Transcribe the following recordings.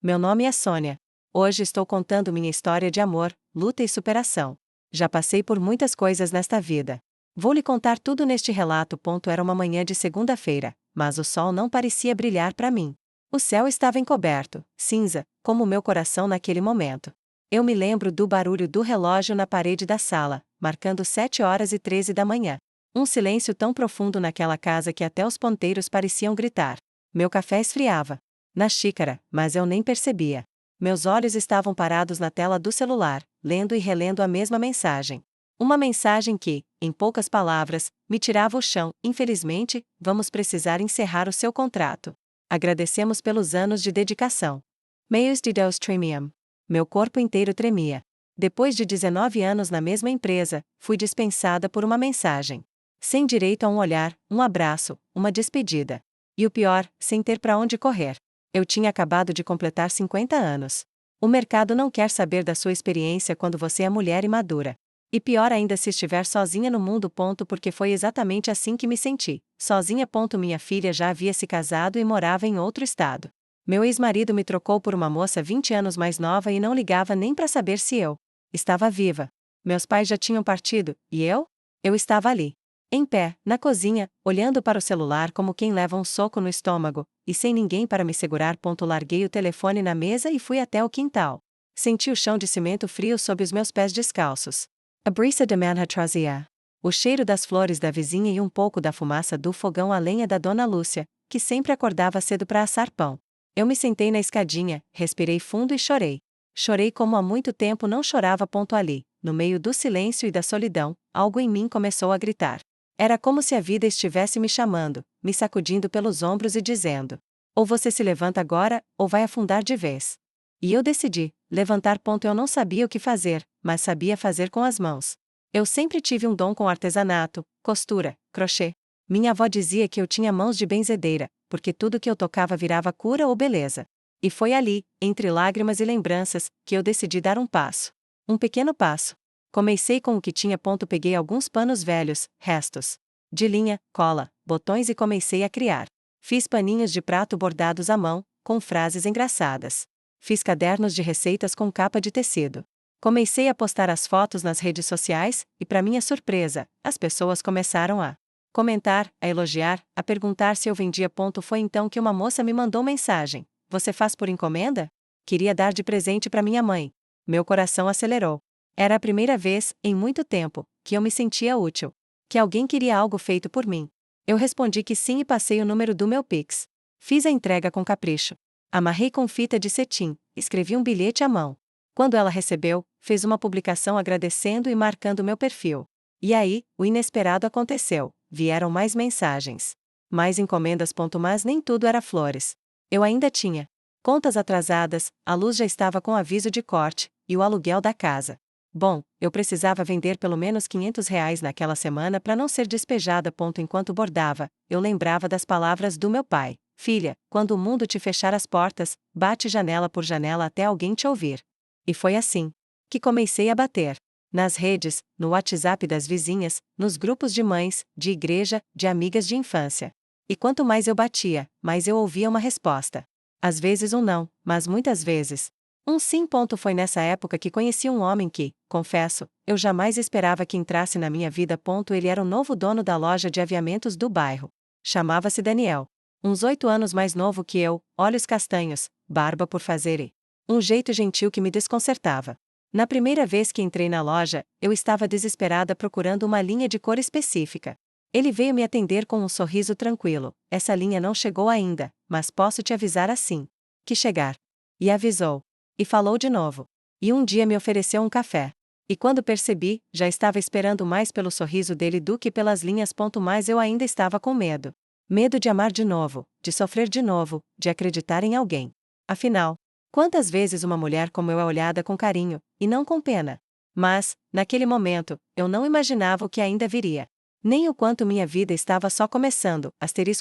Meu nome é Sônia. Hoje estou contando minha história de amor, luta e superação. Já passei por muitas coisas nesta vida. Vou lhe contar tudo neste relato. Era uma manhã de segunda-feira, mas o sol não parecia brilhar para mim. O céu estava encoberto, cinza, como o meu coração naquele momento. Eu me lembro do barulho do relógio na parede da sala, marcando 7h13 da manhã. Um silêncio tão profundo naquela casa que até os ponteiros pareciam gritar. Meu café esfriava na xícara, mas eu nem percebia. Meus olhos estavam parados na tela do celular, lendo e relendo a mesma mensagem. Uma mensagem que, em poucas palavras, me tirava o chão. Infelizmente, vamos precisar encerrar o seu contrato. Agradecemos pelos anos de dedicação. Meios de Deus Tremium. Meu corpo inteiro tremia. Depois de 19 anos na mesma empresa, fui dispensada por uma mensagem. Sem direito a um olhar, um abraço, uma despedida. E o pior, sem ter para onde correr. Eu tinha acabado de completar 50 anos. O mercado não quer saber da sua experiência quando você é mulher e madura. E pior ainda se estiver sozinha no mundo. Porque foi exatamente assim que me senti, sozinha. Minha filha já havia se casado e morava em outro estado. Meu ex-marido me trocou por uma moça 20 anos mais nova e não ligava nem para saber se eu estava viva. Meus pais já tinham partido, e eu? Eu estava ali, em pé, na cozinha, olhando para o celular como quem leva um soco no estômago, e sem ninguém para me segurar. Larguei o telefone na mesa e fui até o quintal. Senti o chão de cimento frio sob os meus pés descalços. A brisa de manhã trazia o cheiro das flores da vizinha e um pouco da fumaça do fogão a lenha da Dona Lúcia, que sempre acordava cedo para assar pão. Eu me sentei na escadinha, respirei fundo e chorei. Chorei como há muito tempo não chorava. Ali, no meio do silêncio e da solidão, algo em mim começou a gritar. Era como se a vida estivesse me chamando, me sacudindo pelos ombros e dizendo: ou você se levanta agora, ou vai afundar de vez. E eu decidi levantar. Eu não sabia o que fazer, mas sabia fazer com as mãos. Eu sempre tive um dom com artesanato, costura, crochê. Minha avó dizia que eu tinha mãos de benzedeira, porque tudo que eu tocava virava cura ou beleza. E foi ali, entre lágrimas e lembranças, que eu decidi dar um passo. Um pequeno passo. Comecei com o que tinha. Peguei alguns panos velhos, restos de linha, cola, botões e comecei a criar. Fiz paninhos de prato bordados à mão, com frases engraçadas. Fiz cadernos de receitas com capa de tecido. Comecei a postar as fotos nas redes sociais, e para minha surpresa, as pessoas começaram a comentar, a elogiar, a perguntar se eu vendia. Foi então que uma moça me mandou mensagem: você faz por encomenda? Queria dar de presente para minha mãe. Meu coração acelerou. Era a primeira vez, em muito tempo, que eu me sentia útil. Que alguém queria algo feito por mim. Eu respondi que sim e passei o número do meu Pix. Fiz a entrega com capricho. Amarrei com fita de cetim, escrevi um bilhete à mão. Quando ela recebeu, fez uma publicação agradecendo e marcando meu perfil. E aí, o inesperado aconteceu. Vieram mais mensagens. Mais encomendas. Mas nem tudo era flores. Eu ainda tinha contas atrasadas, a luz já estava com aviso de corte, e o aluguel da casa. Bom, eu precisava vender pelo menos R$ 500 naquela semana para não ser despejada. Enquanto bordava, eu lembrava das palavras do meu pai: filha, quando o mundo te fechar as portas, bate janela por janela até alguém te ouvir. E foi assim que comecei a bater. Nas redes, no WhatsApp das vizinhas, nos grupos de mães, de igreja, de amigas de infância. E quanto mais eu batia, mais eu ouvia uma resposta. Às vezes um não, mas muitas vezes um sim. Foi nessa época que conheci um homem que, confesso, eu jamais esperava que entrasse na minha vida. Ele era o novo dono da loja de aviamentos do bairro. Chamava-se Daniel. Uns 8 anos mais novo que eu, olhos castanhos, barba por fazer e um jeito gentil que me desconcertava. Na primeira vez que entrei na loja, eu estava desesperada procurando uma linha de cor específica. Ele veio me atender com um sorriso tranquilo: essa linha não chegou ainda, mas posso te avisar assim que chegar. E avisou. E falou de novo. E um dia me ofereceu um café. E quando percebi, já estava esperando mais pelo sorriso dele do que pelas linhas. Mas eu ainda estava com medo. Medo de amar de novo, de sofrer de novo, de acreditar em alguém. Afinal, quantas vezes uma mulher como eu é olhada com carinho, e não com pena? Mas, naquele momento, eu não imaginava o que ainda viria. Nem o quanto minha vida estava só começando.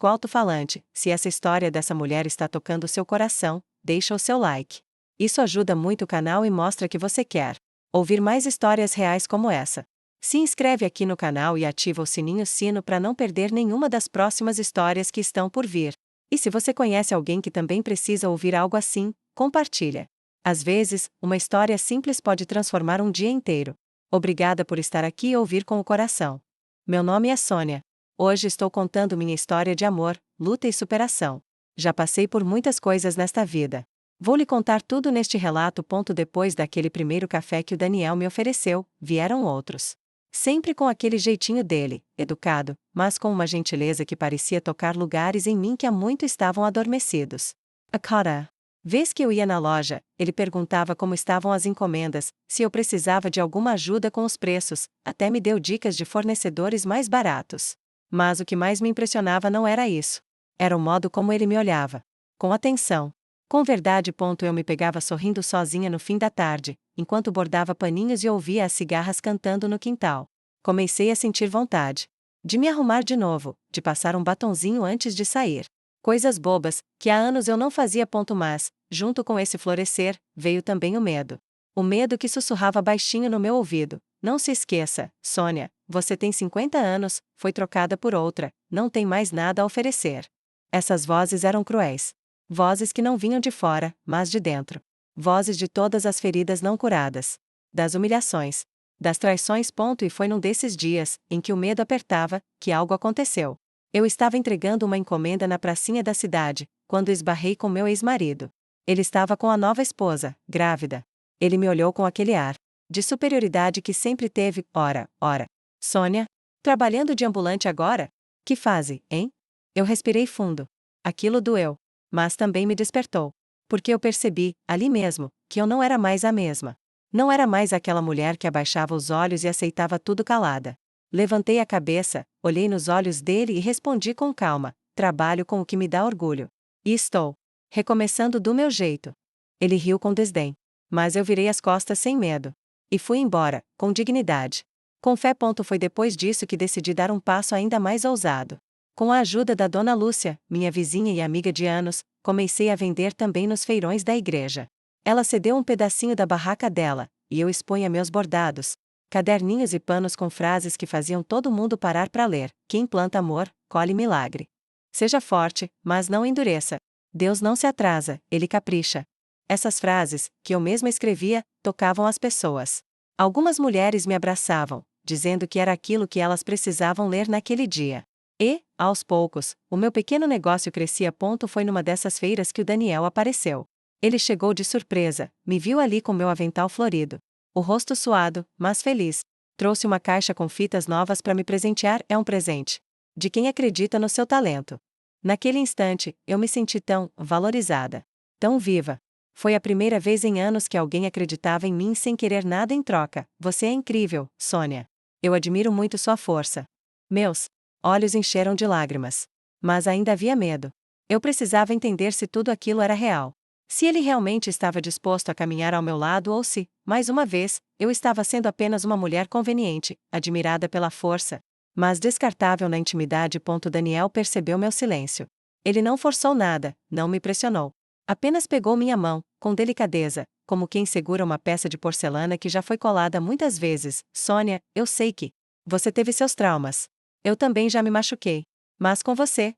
Alto-falante, se essa história dessa mulher está tocando seu coração, deixa o seu like. Isso ajuda muito o canal e mostra que você quer ouvir mais histórias reais como essa. Se inscreve aqui no canal e ativa o sino para não perder nenhuma das próximas histórias que estão por vir. E se você conhece alguém que também precisa ouvir algo assim, compartilha. Às vezes, uma história simples pode transformar um dia inteiro. Obrigada por estar aqui e ouvir com o coração. Meu nome é Sônia. Hoje estou contando minha história de amor, luta e superação. Já passei por muitas coisas nesta vida. Vou lhe contar tudo neste relato. Depois daquele primeiro café que o Daniel me ofereceu, vieram outros. Sempre com aquele jeitinho dele, educado, mas com uma gentileza que parecia tocar lugares em mim que há muito estavam adormecidos. A cada vez que eu ia na loja, ele perguntava como estavam as encomendas, se eu precisava de alguma ajuda com os preços, até me deu dicas de fornecedores mais baratos. Mas o que mais me impressionava não era isso. Era o modo como ele me olhava. Com atenção. Com verdade. Eu me pegava sorrindo sozinha no fim da tarde, enquanto bordava paninhos e ouvia as cigarras cantando no quintal. Comecei a sentir vontade de me arrumar de novo, de passar um batonzinho antes de sair. Coisas bobas, que há anos eu não fazia. Mas, junto com esse florescer, veio também o medo. O medo que sussurrava baixinho no meu ouvido: não se esqueça, Sônia, você tem 50 anos, foi trocada por outra, não tem mais nada a oferecer. Essas vozes eram cruéis. Vozes que não vinham de fora, mas de dentro. Vozes de todas as feridas não curadas. Das humilhações. Das traições. E foi num desses dias, em que o medo apertava, que algo aconteceu. Eu estava entregando uma encomenda na pracinha da cidade, quando esbarrei com meu ex-marido. Ele estava com a nova esposa, grávida. Ele me olhou com aquele ar de superioridade que sempre teve. Ora, Sônia? Trabalhando de ambulante agora? Que fase, hein? Eu respirei fundo. Aquilo doeu. Mas também me despertou. Porque eu percebi, ali mesmo, que eu não era mais a mesma. Não era mais aquela mulher que abaixava os olhos e aceitava tudo calada. Levantei a cabeça, olhei nos olhos dele e respondi com calma: trabalho com o que me dá orgulho. E estou recomeçando do meu jeito. Ele riu com desdém. Mas eu virei as costas sem medo. E fui embora, com dignidade. Com fé. Foi depois disso que decidi dar um passo ainda mais ousado. Com a ajuda da Dona Lúcia, minha vizinha e amiga de anos, comecei a vender também nos feirões da igreja. Ela cedeu um pedacinho da barraca dela, e eu expunha meus bordados, caderninhos e panos com frases que faziam todo mundo parar para ler: quem planta amor, colhe milagre. Seja forte, mas não endureça. Deus não se atrasa, Ele capricha. Essas frases, que eu mesma escrevia, tocavam as pessoas. Algumas mulheres me abraçavam, dizendo que era aquilo que elas precisavam ler naquele dia. E, aos poucos, o meu pequeno negócio crescia. Foi numa dessas feiras que o Daniel apareceu. Ele chegou de surpresa, me viu ali com meu avental florido. O rosto suado, mas feliz. Trouxe uma caixa com fitas novas para me presentear. É um presente de quem acredita no seu talento. Naquele instante, eu me senti tão valorizada, tão viva. Foi a primeira vez em anos que alguém acreditava em mim sem querer nada em troca. Você é incrível, Sônia. Eu admiro muito sua força. Meus olhos encheram de lágrimas. Mas ainda havia medo. Eu precisava entender se tudo aquilo era real. Se ele realmente estava disposto a caminhar ao meu lado ou se, mais uma vez, eu estava sendo apenas uma mulher conveniente, admirada pela força, mas descartável na intimidade. Daniel percebeu meu silêncio. Ele não forçou nada, não me pressionou. Apenas pegou minha mão, com delicadeza, como quem segura uma peça de porcelana que já foi colada muitas vezes. Sônia, eu sei que você teve seus traumas. Eu também já me machuquei. Mas com você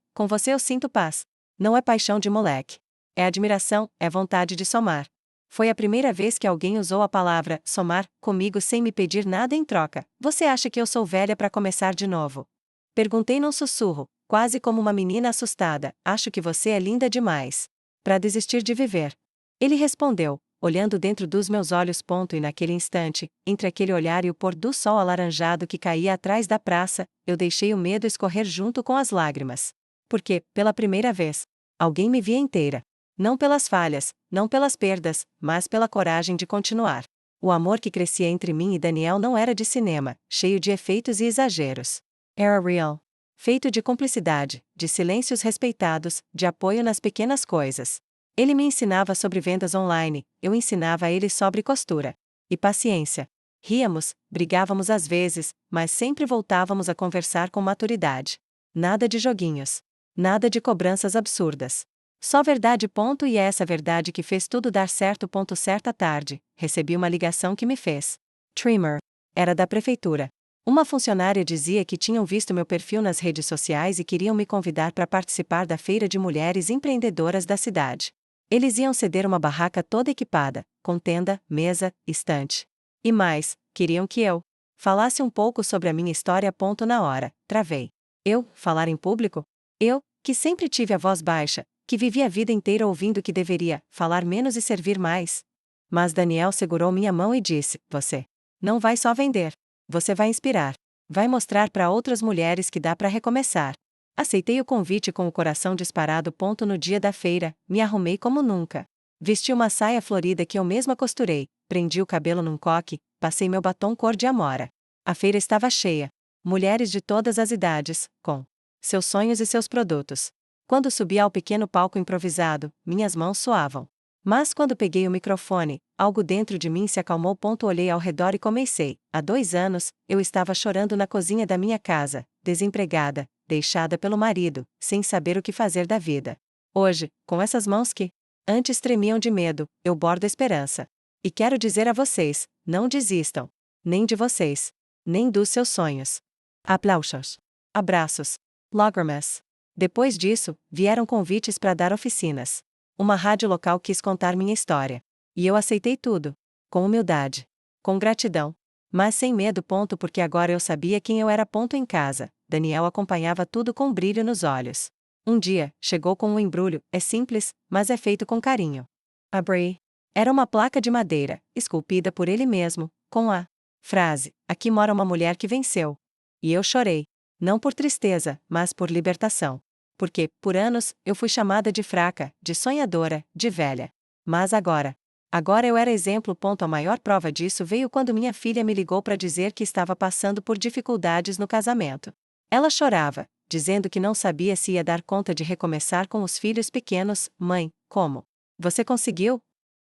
eu sinto paz. Não é paixão de moleque. É admiração, é vontade de somar. Foi a primeira vez que alguém usou a palavra somar comigo sem me pedir nada em troca. Você acha que eu sou velha para começar de novo? Perguntei num sussurro, quase como uma menina assustada. Acho que você é linda demais para desistir de viver. Ele respondeu, olhando dentro dos meus olhos. E naquele instante, entre aquele olhar e o pôr do sol alaranjado que caía atrás da praça, eu deixei o medo escorrer junto com as lágrimas. Porque, pela primeira vez, alguém me via inteira. Não pelas falhas, não pelas perdas, mas pela coragem de continuar. O amor que crescia entre mim e Daniel não era de cinema, cheio de efeitos e exageros. Era real. Feito de cumplicidade, de silêncios respeitados, de apoio nas pequenas coisas. Ele me ensinava sobre vendas online, eu ensinava a ele sobre costura. E paciência. Ríamos, brigávamos às vezes, mas sempre voltávamos a conversar com maturidade. Nada de joguinhos. Nada de cobranças absurdas. Só verdade. E é essa verdade que fez tudo dar certo. Certa tarde, recebi uma ligação que me fez trimmer. Era da prefeitura. Uma funcionária dizia que tinham visto meu perfil nas redes sociais e queriam me convidar para participar da feira de mulheres empreendedoras da cidade. Eles iam ceder uma barraca toda equipada, com tenda, mesa, estante. E mais, queriam que eu falasse um pouco sobre a minha história. Na hora, travei. Eu, falar em público? Eu, que sempre tive a voz baixa, que vivi a vida inteira ouvindo que deveria falar menos e servir mais. Mas Daniel segurou minha mão e disse: Você não vai só vender. Você vai inspirar. Vai mostrar para outras mulheres que dá para recomeçar. Aceitei o convite com o coração disparado. No dia da feira, me arrumei como nunca. Vesti uma saia florida que eu mesma costurei, prendi o cabelo num coque, passei meu batom cor de amora. A feira estava cheia. Mulheres de todas as idades, com seus sonhos e seus produtos. Quando subi ao pequeno palco improvisado, minhas mãos suavam. Mas quando peguei o microfone, algo dentro de mim se acalmou. Olhei ao redor e comecei. Há 2 anos, eu estava chorando na cozinha da minha casa, desempregada, deixada pelo marido, sem saber o que fazer da vida. Hoje, com essas mãos que antes tremiam de medo, eu bordo esperança. E quero dizer a vocês, não desistam. Nem de vocês. Nem dos seus sonhos. Aplausos. Abraços. Lágrimas. Depois disso, vieram convites para dar oficinas. Uma rádio local quis contar minha história. E eu aceitei tudo. Com humildade. Com gratidão. Mas sem medo. Porque agora eu sabia quem eu era. Em casa, Daniel acompanhava tudo com brilho nos olhos. Um dia, chegou com um embrulho. É simples, mas é feito com carinho. Abri. Era uma placa de madeira, esculpida por ele mesmo, com a frase: Aqui mora uma mulher que venceu. E eu chorei. Não por tristeza, mas por libertação. Porque, por anos, eu fui chamada de fraca, de sonhadora, de velha. Mas agora eu era exemplo. A maior prova disso veio quando minha filha me ligou para dizer que estava passando por dificuldades no casamento. Ela chorava, dizendo que não sabia se ia dar conta de recomeçar com os filhos pequenos. Mãe, como? Você conseguiu?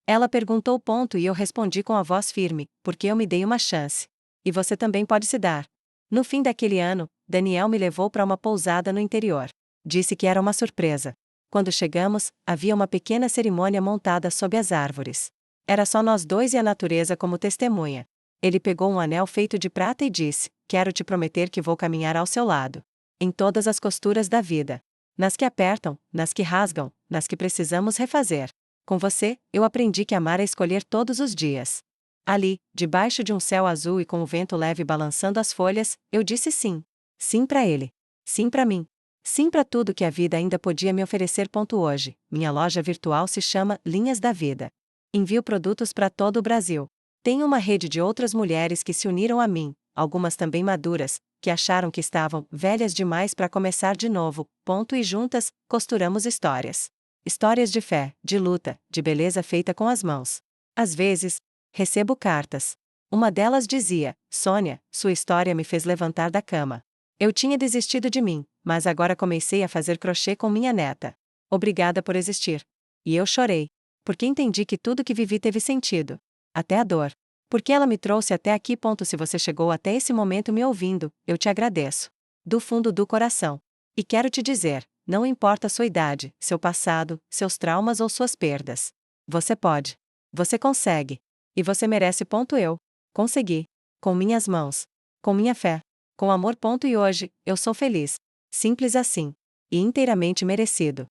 Ela perguntou. E eu respondi com a voz firme, porque eu me dei uma chance. E você também pode se dar. No fim daquele ano, Daniel me levou para uma pousada no interior. Disse que era uma surpresa. Quando chegamos, havia uma pequena cerimônia montada sob as árvores. Era só nós dois e a natureza como testemunha. Ele pegou um anel feito de prata e disse: Quero te prometer que vou caminhar ao seu lado. Em todas as costuras da vida. Nas que apertam, nas que rasgam, nas que precisamos refazer. Com você, eu aprendi que amar é escolher todos os dias. Ali, debaixo de um céu azul e com o vento leve balançando as folhas, eu disse sim. Sim para ele. Sim para mim. Sim para tudo que a vida ainda podia me oferecer. Hoje, minha loja virtual se chama Linhas da Vida. Envio produtos para todo o Brasil. Tenho uma rede de outras mulheres que se uniram a mim, algumas também maduras, que acharam que estavam velhas demais para começar de novo. E juntas, costuramos histórias. Histórias de fé, de luta, de beleza feita com as mãos. Às vezes, recebo cartas. Uma delas dizia: Sônia, sua história me fez levantar da cama. Eu tinha desistido de mim, mas agora comecei a fazer crochê com minha neta. Obrigada por existir. E eu chorei. Porque entendi que tudo que vivi teve sentido. Até a dor. Porque ela me trouxe até aqui. Se você chegou até esse momento me ouvindo, eu te agradeço. Do fundo do coração. E quero te dizer, não importa a sua idade, seu passado, seus traumas ou suas perdas. Você pode. Você consegue. E você merece. Eu consegui. Com minhas mãos. Com minha fé. Com amor. E hoje, eu sou feliz. Simples assim. E inteiramente merecido.